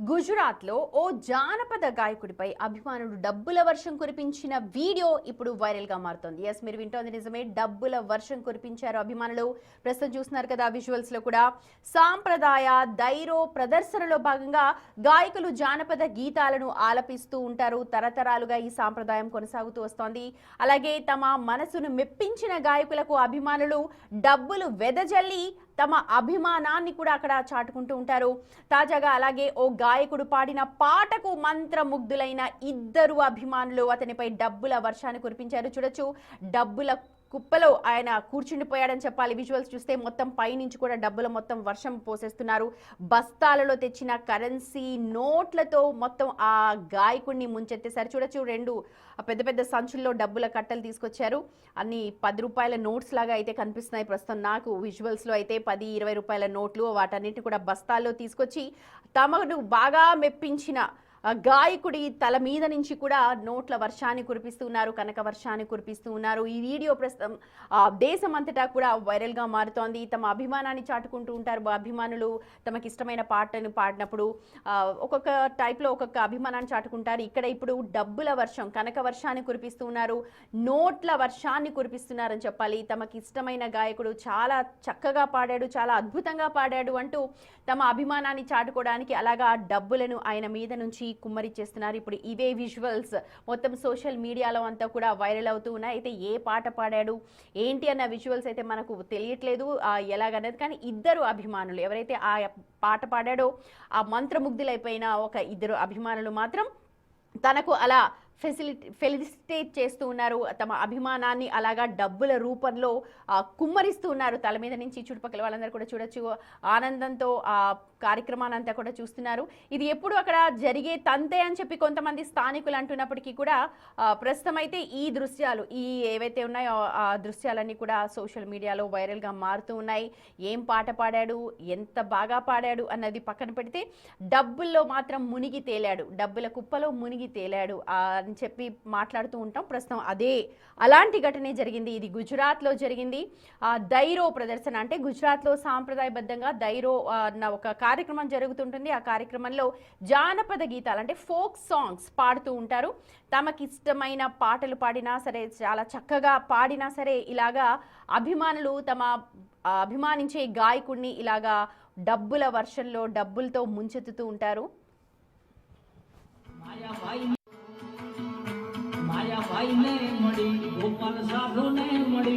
గుజరాత్లో ఓ జానపద గాయకుడిపై అభిమానులు డబ్బుల వర్షం కురిపించిన వీడియో ఇప్పుడు వైరల్గా మారుతోంది. ఎస్, మీరు వింటోంది నిజమే. డబ్బుల వర్షం కురిపించారు అభిమానులు. ప్రస్తుతం చూస్తున్నారు కదా విజువల్స్లో కూడా. సాంప్రదాయ దైరో ప్రదర్శనలో భాగంగా గాయకులు జానపద గీతాలను ఆలపిస్తూ ఉంటారు. తరతరాలుగా ఈ సాంప్రదాయం కొనసాగుతూ వస్తోంది. అలాగే తమ మనసును మెప్పించిన గాయకులకు అభిమానులు డబ్బులు వెదజల్లి తమ అభిమానాన్ని కూడా అక్కడ చాటుకుంటూ ఉంటారు. తాజాగా అలాగే ఓ గాయకుడు పాడిన పాటకు మంత్రముగ్ధులైన ఇద్దరు అభిమానులు అతనిపై డబ్బుల వర్షాన్ని కురిపించారు. చూడొచ్చు, డబ్బుల కుప్పలో ఆయన కూర్చుండిపోయాడని చెప్పాలి. విజువల్స్ చూస్తే మొత్తం పైనుంచి కూడా డబ్బుల మొత్తం వర్షం పోసేస్తున్నారు. బస్తాలలో తెచ్చిన కరెన్సీ నోట్లతో మొత్తం ఆ గాయకుడిని ముంచెత్తేసారు. చూడొచ్చు, రెండు పెద్ద పెద్ద సంచుల్లో డబ్బుల కట్టలు తీసుకొచ్చారు. అన్ని 10 రూపాయల నోట్స్ లాగా అయితే కనిపిస్తున్నాయి ప్రస్తుతం నాకు విజువల్స్లో అయితే. 10-20 రూపాయల నోట్లు వాటన్నిటిని కూడా బస్తాల్లో తీసుకొచ్చి తమను బాగా మెప్పించిన గాయకుడి తల మీద నుంచి కూడా నోట్ల వర్షాన్ని కురిపిస్తున్నారు, కనక వర్షాన్ని కురిపిస్తూ ఉన్నారు. ఈ వీడియో ప్రస్తుతం దేశం అంతటా కూడా వైరల్గా మారుతోంది. తమ అభిమానాన్ని చాటుకుంటూ ఉంటారు అభిమానులు. తమకి ఇష్టమైన పాటను పాడినప్పుడు ఒక్కొక్క టైప్లో ఒక్కొక్క అభిమానాన్ని చాటుకుంటారు. ఇక్కడ ఇప్పుడు డబ్బుల వర్షం, కనక వర్షాన్ని కురిపిస్తూ ఉన్నారు, నోట్ల వర్షాన్ని కురిపిస్తున్నారని చెప్పాలి. తమకి ఇష్టమైన గాయకుడు చాలా చక్కగా పాడాడు, చాలా అద్భుతంగా పాడాడు అంటూ తమ అభిమానాన్ని చాటుకోవడానికి అలాగా డబ్బులను ఆయన మీద నుంచి కుమ్మరిచ్చేస్తున్నారు. ఇప్పుడు ఇవే విజువల్స్ మొత్తం సోషల్ మీడియాలో అంతా కూడా వైరల్ అవుతూ ఉన్నాయి. అయితే ఏ పాట పాడాడు ఏంటి అన్న విజువల్స్ అయితే మనకు తెలియట్లేదు ఎలాగనేది. కానీ ఇద్దరు అభిమానులు ఎవరైతే ఆ పాట పాడాడో ఆ మంత్రముగ్ధులైపోయిన ఒక ఇద్దరు అభిమానులు మాత్రం తనకు అలా ఫెలిసిటేట్ చేస్తూ ఉన్నారు. తమ అభిమానాన్ని అలాగా డబ్బుల రూపంలో కుమ్మరిస్తూ ఉన్నారు తల మీద నుంచి. చుట్టుపక్కల వాళ్ళందరూ కూడా చూడొచ్చు, ఆనందంతో ఆ కార్యక్రమాన్ని అంతా కూడా చూస్తున్నారు. ఇది ఎప్పుడు అక్కడ జరిగే తంతే అని చెప్పి కొంతమంది స్థానికులు అంటున్నప్పటికీ కూడా ప్రస్తుతం అయితే ఈ దృశ్యాలు ఏవైతే ఉన్నాయో ఆ దృశ్యాలన్నీ కూడా సోషల్ మీడియాలో వైరల్గా మారుతూ ఉన్నాయి. ఏం పాట పాడాడు, ఎంత బాగా పాడాడు అన్నది పక్కన పెడితే డబ్బుల్లో మాత్రం మునిగి తేలాడు, డబ్బుల కుప్పలో మునిగి తేలాడు అని చెప్పి మాట్లాడుతూ ఉంటాం. ప్రస్తుతం అలాంటి ఘటనే జరిగింది. ఇది గుజరాత్లో జరిగింది. దైరో ప్రదర్శన అంటే గుజరాత్లో సాంప్రదాయబద్ధంగా దైరో అన్న ఒక కార్యక్రమం జరుగుతుంటుంది. ఆ కార్యక్రమంలో జానపద గీతాలు అంటే ఫోక్ సాంగ్స్ పాడుతూ ఉంటారు. తమకి ఇష్టమైన పాటలు పాడినా సరే, చాలా చక్కగా పాడినా సరే, ఇలాగా అభిమానులు తమ అభిమానించే గాయకుడిని ఇలాగా డబ్బుల వర్షంలో డబ్బులతో ముంచెత్తుతూ ఉంటారు. માયા ભાઈ ને મળી ગોપાલ સાધુ ને મળી